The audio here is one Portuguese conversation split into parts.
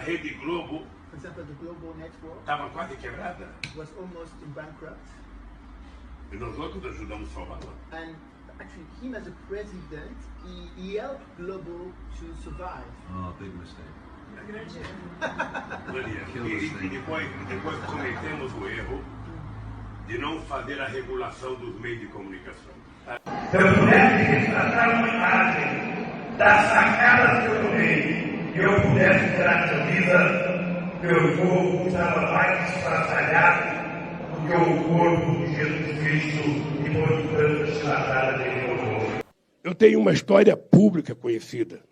A Rede Globo For example, the Global Network estava quase quebrada was almost in bankrupt, e nós outros ajudamos a salvá-la. and actually, him as a president, he helped Global to survive. Oh, big mistake. E depois cometemos o erro de não fazer a regulação dos meios de comunicação. Se eu pudesse retratar uma imagem das sacadas que eu tomei e eu pudesse tirar a camisa, meu corpo estava mais estraçalhado do que o corpo de Jesus Cristo e por tanto estraçalhado dele colocou. Eu tenho uma história pública conhecida.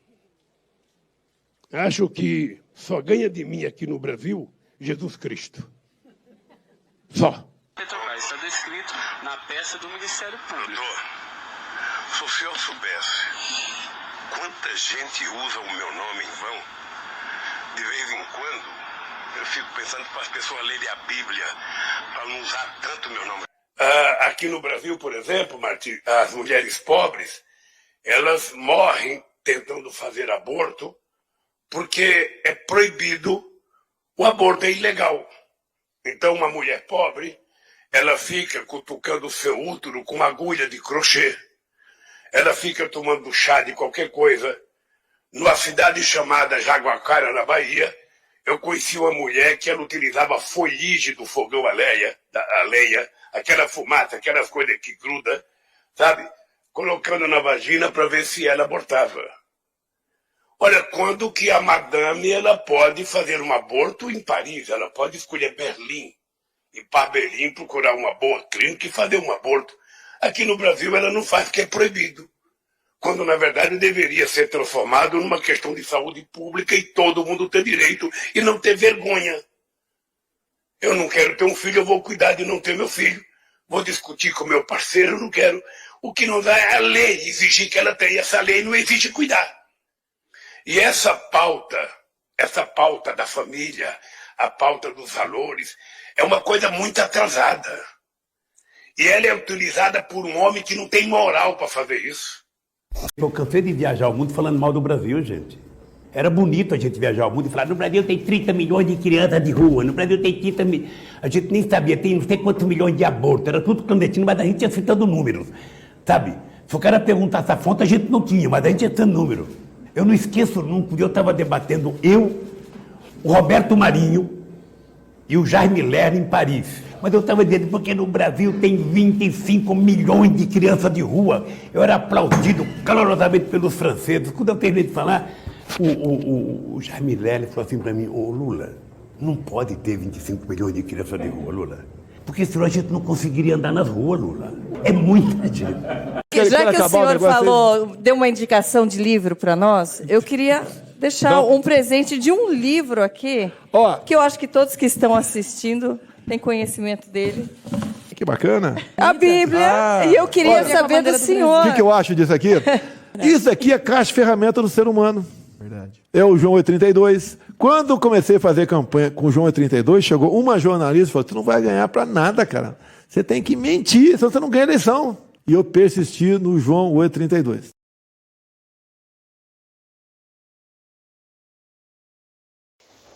Acho que só ganha de mim aqui no Brasil Jesus Cristo. Só. Está descrito na peça do Ministério Público. Doutor, se o senhor soubesse quanta gente usa o meu nome em vão, de vez em quando eu fico pensando para as pessoas lerem a Bíblia, para não usar tanto o meu nome. Aqui no Brasil, por exemplo, Martim, as mulheres pobres, elas morrem tentando fazer aborto porque é proibido, o aborto é ilegal. Então uma mulher pobre, ela fica cutucando o seu útero com agulha de crochê. Ela fica tomando chá de qualquer coisa. Numa cidade chamada Jaguacara, na Bahia, eu conheci uma mulher que ela utilizava a folige do fogão a lenha, aquela fumaça, aquelas coisas que grudam, sabe? Colocando na vagina para ver se ela abortava. Olha, quando que a madame ela pode fazer um aborto em Paris? Ela pode escolher Berlim. Ir para Berlim procurar uma boa clínica e fazer um aborto. Aqui no Brasil ela não faz porque é proibido. Quando na verdade deveria ser transformado numa questão de saúde pública e todo mundo ter direito e não ter vergonha. Eu não quero ter um filho, eu vou cuidar de não ter meu filho. Vou discutir com meu parceiro, eu não quero. O que não dá é a lei exigir que ela tenha. Essa lei não exige cuidar. E essa pauta da família, a pauta dos valores, é uma coisa muito atrasada. E ela é utilizada por um homem que não tem moral para fazer isso. Eu cansei de viajar o mundo falando mal do Brasil, gente. Era bonito a gente viajar o mundo e falar, no Brasil tem 30 milhões de crianças de rua, no Brasil tem 30 milhões... A gente nem sabia, tem não sei quantos milhões de abortos, era tudo clandestino, mas a gente ia citando números, sabe? Se o cara perguntasse a fonte, a gente não tinha, mas a gente ia citando números. Eu não esqueço nunca, eu estava debatendo, o Roberto Marinho e o Jaime Lerner em Paris. Mas eu estava dizendo, porque no Brasil tem 25 milhões de crianças de rua. Eu era aplaudido calorosamente pelos franceses. Quando eu terminei de falar, o Jaime Lerner falou assim para mim, ô Lula, não pode ter 25 milhões de crianças de rua, Lula. Porque senão a gente não conseguiria andar nas ruas, Lula. É muita gente. Já que o senhor falou, deu uma indicação de livro para nós, eu queria deixar um presente de um livro aqui, que eu acho que todos que estão assistindo têm conhecimento dele. Que bacana. A Bíblia. E eu queria saber do senhor. O que eu acho disso aqui? Isso aqui é caixa de ferramenta do ser humano. Verdade. É o João 832. Quando eu comecei a fazer campanha com o João 832, chegou uma jornalista e falou, tu não vai ganhar para nada, cara. Você tem que mentir, senão você não ganha eleição. E eu persisti no João 832.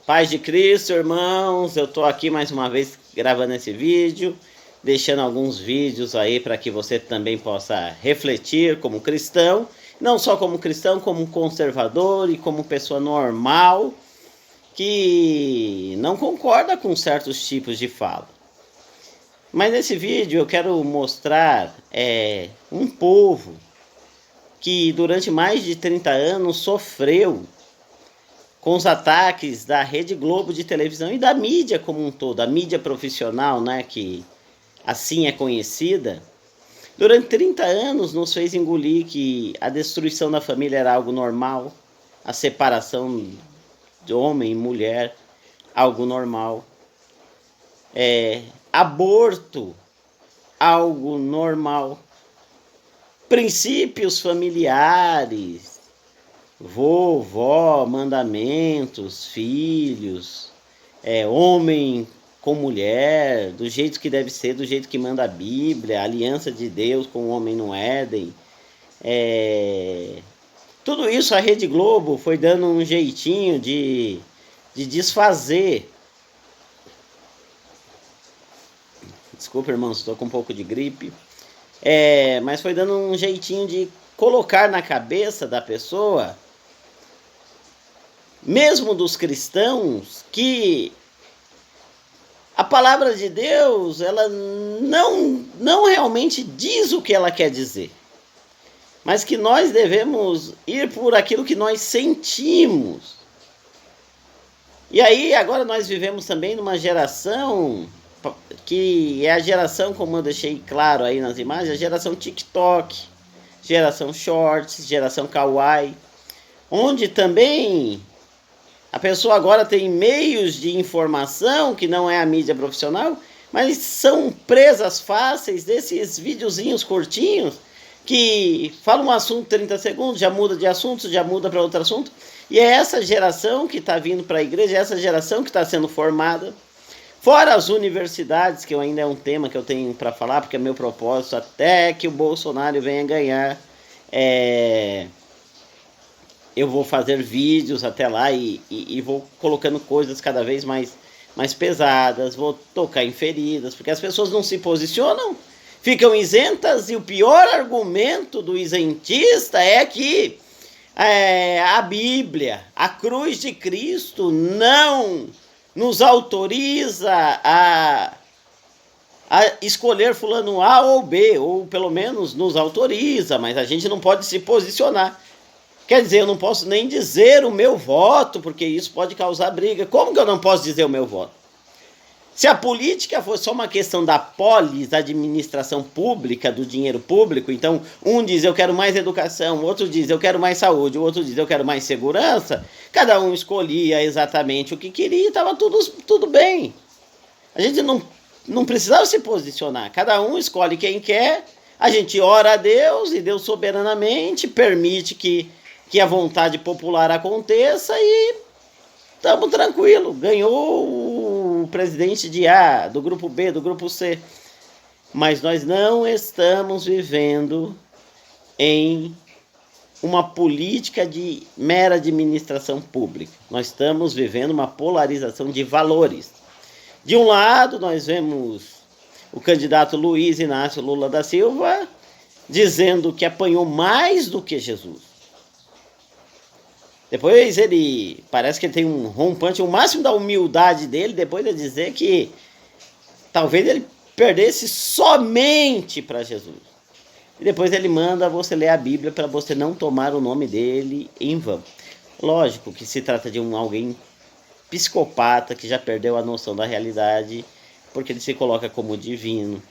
Paz de Cristo, irmãos, eu estou aqui mais uma vez gravando esse vídeo, deixando alguns vídeos aí para que você também possa refletir como cristão, não só como cristão, como conservador e como pessoa normal que não concorda com certos tipos de fala. Mas nesse vídeo eu quero mostrar um povo que durante mais de 30 anos sofreu com os ataques da Rede Globo de televisão e da mídia como um todo, a mídia profissional, né, que assim é conhecida. Durante 30 anos nos fez engolir que a destruição da família era algo normal, a separação de homem e mulher, algo normal. Aborto, algo normal. Princípios familiares, vovó, mandamentos, filhos, homem com mulher, do jeito que deve ser, do jeito que manda a Bíblia, a aliança de Deus com o homem no Éden. Tudo isso a Rede Globo foi dando um jeitinho de de desfazer. Desculpa, irmãos, estou com um pouco de gripe. Mas foi dando um jeitinho de colocar na cabeça da pessoa, mesmo dos cristãos, que a palavra de Deus, ela não realmente diz o que ela quer dizer, mas que nós devemos ir por aquilo que nós sentimos. E aí, agora nós vivemos também numa geração que é a geração, como eu deixei claro aí nas imagens, a geração TikTok, geração Shorts, geração Kawaii, onde também a pessoa agora tem meios de informação que não é a mídia profissional, mas são presas fáceis desses videozinhos curtinhos que falam um assunto 30 segundos, já muda de assunto, já muda para outro assunto. E é essa geração que está vindo para a igreja, é essa geração que está sendo formada. Fora as universidades, que ainda é um tema que eu tenho para falar, porque é meu propósito, até que o Bolsonaro venha ganhar, eu vou fazer vídeos até lá e vou colocando coisas cada vez mais pesadas, vou tocar em feridas, porque as pessoas não se posicionam, ficam isentas, e o pior argumento do isentista é que a Bíblia, a cruz de Cristo, não nos autoriza a escolher fulano A ou B, ou pelo menos nos autoriza, mas a gente não pode se posicionar. Quer dizer, eu não posso nem dizer o meu voto, porque isso pode causar briga. Como que eu não posso dizer o meu voto? Se a política fosse só uma questão da polis, administração pública, do dinheiro público, então um diz eu quero mais educação, o outro diz eu quero mais saúde, o outro diz eu quero mais segurança, cada um escolhia exatamente o que queria e estava tudo bem. A gente não precisava se posicionar, cada um escolhe quem quer, a gente ora a Deus e Deus soberanamente permite que a vontade popular aconteça e estamos tranquilos. Ganhou o presidente de A, do grupo B, do grupo C. Mas nós não estamos vivendo em uma política de mera administração pública. Nós estamos vivendo uma polarização de valores. De um lado, nós vemos o candidato Luiz Inácio Lula da Silva dizendo que apanhou mais do que Jesus. Depois parece que ele tem um rompante, o máximo da humildade dele, depois de dizer que talvez ele perdesse somente para Jesus. E depois ele manda você ler a Bíblia para você não tomar o nome dele em vão. Lógico que se trata de alguém psicopata que já perdeu a noção da realidade, porque ele se coloca como divino.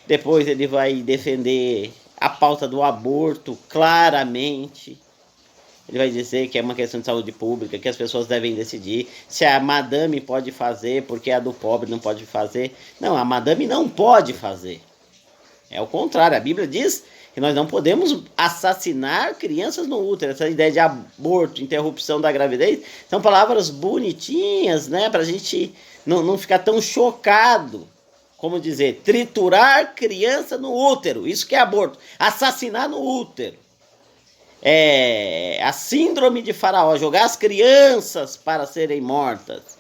Depois ele vai defender a pauta do aborto claramente. Ele vai dizer que é uma questão de saúde pública, que as pessoas devem decidir se a madame pode fazer, porque a do pobre não pode fazer. Não, a madame não pode fazer. É o contrário, a Bíblia diz que nós não podemos assassinar crianças no útero. Essa ideia de aborto, interrupção da gravidez, são palavras bonitinhas, né? Para a gente não ficar tão chocado. Como dizer, triturar criança no útero, isso que é aborto. Assassinar no útero. A síndrome de Faraó, jogar as crianças para serem mortas,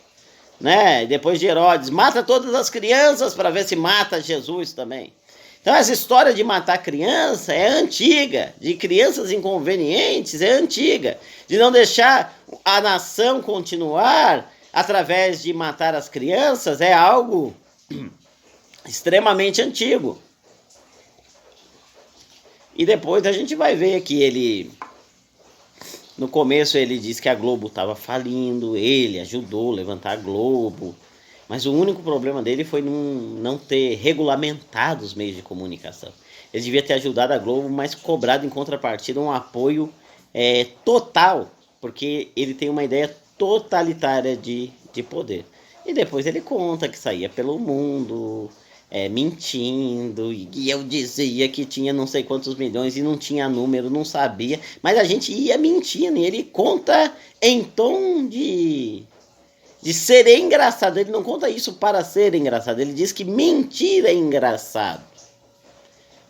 né? Depois de Herodes, mata todas as crianças para ver se mata Jesus também. Então essa história de matar criança é antiga, de crianças inconvenientes é antiga, de não deixar a nação continuar através de matar as crianças é algo extremamente antigo. E depois a gente vai ver que no começo ele disse que a Globo estava falindo, ele ajudou a levantar a Globo, mas o único problema dele foi não ter regulamentado os meios de comunicação. Ele devia ter ajudado a Globo, mas cobrado em contrapartida um apoio total, porque ele tem uma ideia totalitária de poder. E depois ele conta que saía pelo mundo mentindo, e eu dizia que tinha não sei quantos milhões e não tinha número, não sabia, mas a gente ia mentindo, e ele conta em tom de ser engraçado. Ele não conta isso para ser engraçado, ele diz que mentir é engraçado.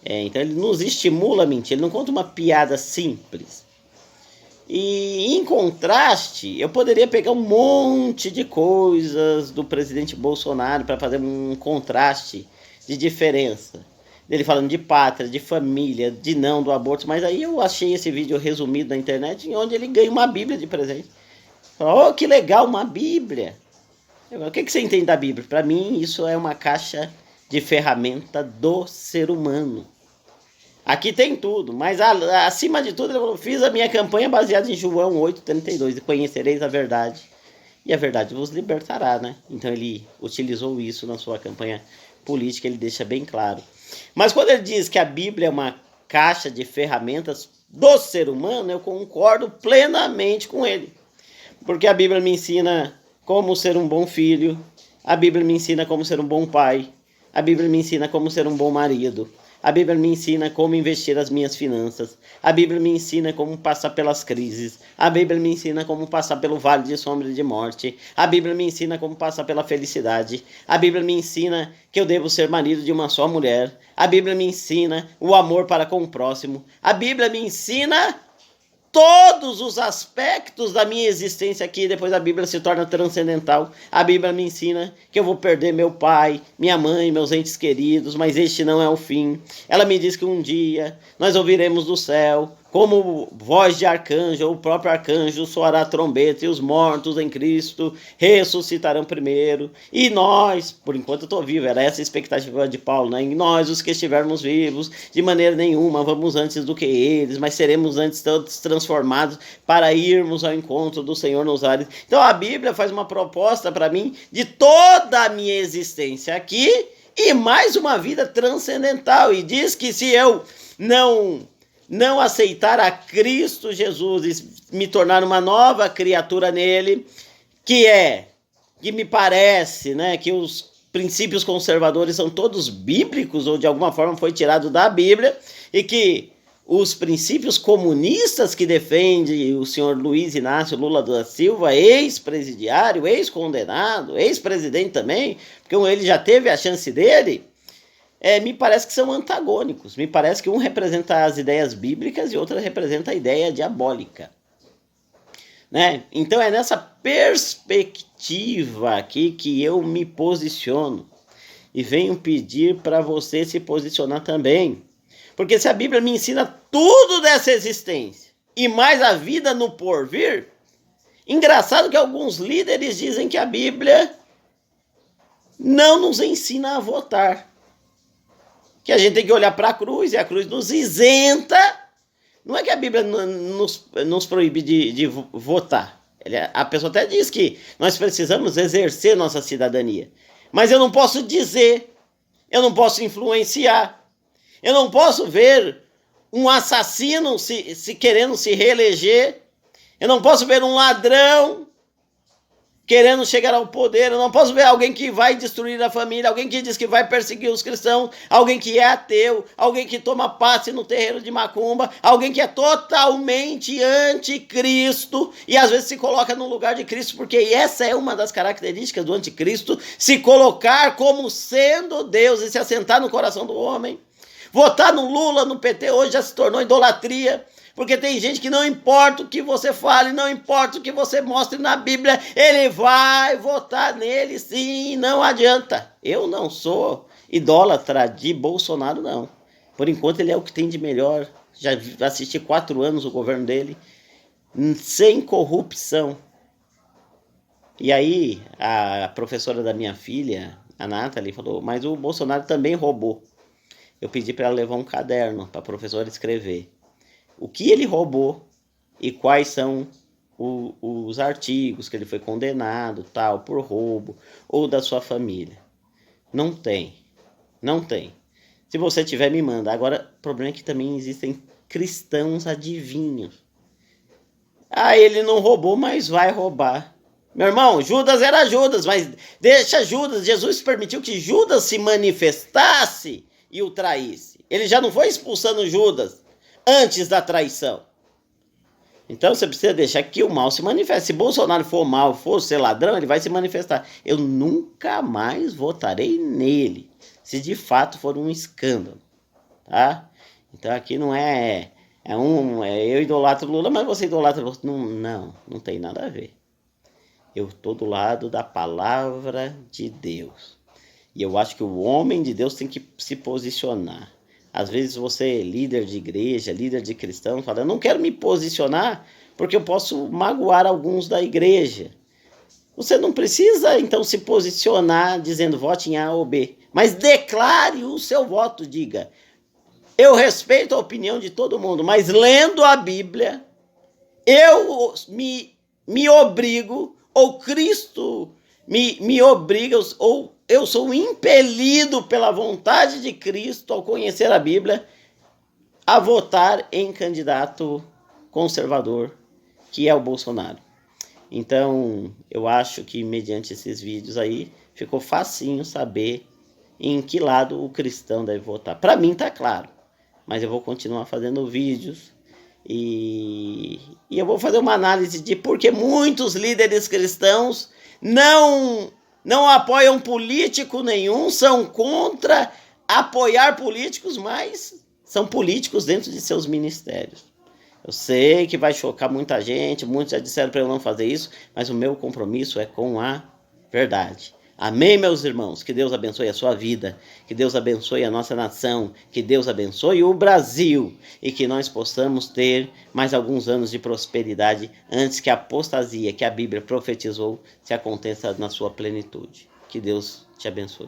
Então ele nos estimula a mentir, ele não conta uma piada simples. E em contraste, eu poderia pegar um monte de coisas do presidente Bolsonaro para fazer um contraste de diferença. Ele falando de pátria, de família, de não do aborto, mas aí eu achei esse vídeo resumido na internet, em onde ele ganha uma Bíblia de presente. Oh, que legal, uma Bíblia! O que você entende da Bíblia? Para mim, isso é uma caixa de ferramenta do ser humano. Aqui tem tudo, mas acima de tudo, ele falou, fiz a minha campanha baseada em João 8,32, e conhecereis a verdade, e a verdade vos libertará, né? Então ele utilizou isso na sua campanha política, ele deixa bem claro. Mas quando ele diz que a Bíblia é uma caixa de ferramentas do ser humano, eu concordo plenamente com ele. Porque a Bíblia me ensina como ser um bom filho, a Bíblia me ensina como ser um bom pai, a Bíblia me ensina como ser um bom marido, a Bíblia me ensina como investir as minhas finanças, a Bíblia me ensina como passar pelas crises, a Bíblia me ensina como passar pelo vale de sombra e de morte, a Bíblia me ensina como passar pela felicidade, a Bíblia me ensina que eu devo ser marido de uma só mulher, a Bíblia me ensina o amor para com o próximo, a Bíblia me ensina todos os aspectos da minha existência aqui. Depois a Bíblia se torna transcendental. A Bíblia me ensina que eu vou perder meu pai, minha mãe, meus entes queridos, mas este não é o fim. Ela me diz que um dia nós ouviremos do céu, como voz de arcanjo, ou o próprio arcanjo soará a trombeta, e os mortos em Cristo ressuscitarão primeiro. E nós, por enquanto eu estou vivo, era essa a expectativa de Paulo, né? E nós, os que estivermos vivos, de maneira nenhuma vamos antes do que eles, mas seremos antes todos transformados para irmos ao encontro do Senhor nos ares. Então a Bíblia faz uma proposta para mim de toda a minha existência aqui e mais uma vida transcendental. E diz que se eu não aceitar a Cristo Jesus e me tornar uma nova criatura nele, que me parece, né, que os princípios conservadores são todos bíblicos, ou de alguma forma foi tirado da Bíblia, e que os princípios comunistas que defende o senhor Luiz Inácio Lula da Silva, ex-presidiário, ex-condenado, ex-presidente também, porque ele já teve a chance dele, me parece que são antagônicos. Me parece que um representa as ideias bíblicas e outro representa a ideia diabólica. Né? Então é nessa perspectiva aqui que eu me posiciono. E venho pedir para você se posicionar também. Porque se a Bíblia me ensina tudo dessa existência e mais a vida no porvir, engraçado que alguns líderes dizem que a Bíblia não nos ensina a votar. Que a gente tem que olhar para a cruz, e a cruz nos isenta. Não é que a Bíblia nos proíbe de votar. A pessoa até diz que nós precisamos exercer nossa cidadania. Mas eu não posso dizer, eu não posso influenciar, eu não posso ver um assassino se querendo se reeleger, eu não posso ver um ladrão querendo chegar ao poder, eu não posso ver alguém que vai destruir a família, alguém que diz que vai perseguir os cristãos, alguém que é ateu, alguém que toma passe no terreiro de macumba, alguém que é totalmente anticristo e às vezes se coloca no lugar de Cristo, porque essa é uma das características do anticristo, se colocar como sendo Deus e se assentar no coração do homem. Votar no Lula, no PT, hoje já se tornou idolatria. Porque tem gente que não importa o que você fale, não importa o que você mostre na Bíblia, ele vai votar nele sim, não adianta. Eu não sou idólatra de Bolsonaro, não. Por enquanto ele é o que tem de melhor. Já assisti 4 anos o governo dele, sem corrupção. E aí a professora da minha filha, a Nathalie, falou, mas o Bolsonaro também roubou. Eu pedi para ela levar um caderno para a professora escrever o que ele roubou e quais são os artigos que ele foi condenado, tal, por roubo, ou da sua família. Não tem. Se você tiver, me manda. Agora, o problema é que também existem cristãos adivinhos. Ele não roubou, mas vai roubar. Meu irmão, Judas era Judas, mas deixa Judas. Jesus permitiu que Judas se manifestasse e o traísse. Ele já não foi expulsando Judas antes da traição. Então você precisa deixar que o mal se manifeste. Se Bolsonaro for mal, for ser ladrão, ele vai se manifestar. Eu nunca mais votarei nele, se de fato for um escândalo, tá? Então aqui não é Eu idolatro Lula, mas você idolatra... Não tem nada a ver. Eu estou do lado da palavra de Deus. E eu acho que o homem de Deus tem que se posicionar. Às vezes você é líder de igreja, líder de cristão, fala, eu não quero me posicionar porque eu posso magoar alguns da igreja. Você não precisa, então, se posicionar dizendo vote em A ou B. Mas declare o seu voto, diga. Eu respeito a opinião de todo mundo, mas lendo a Bíblia, eu me obrigo, ou Cristo me obriga, ou eu sou impelido pela vontade de Cristo, ao conhecer a Bíblia, a votar em candidato conservador, que é o Bolsonaro. Então, eu acho que mediante esses vídeos aí, ficou facinho saber em que lado o cristão deve votar. Para mim tá claro, mas eu vou continuar fazendo vídeos e eu vou fazer uma análise de por que muitos líderes cristãos não apoiam político nenhum, são contra apoiar políticos, mas são políticos dentro de seus ministérios. Eu sei que vai chocar muita gente, muitos já disseram para eu não fazer isso, mas o meu compromisso é com a verdade. Amém, meus irmãos? Que Deus abençoe a sua vida, que Deus abençoe a nossa nação, que Deus abençoe o Brasil e que nós possamos ter mais alguns anos de prosperidade antes que a apostasia que a Bíblia profetizou se aconteça na sua plenitude. Que Deus te abençoe.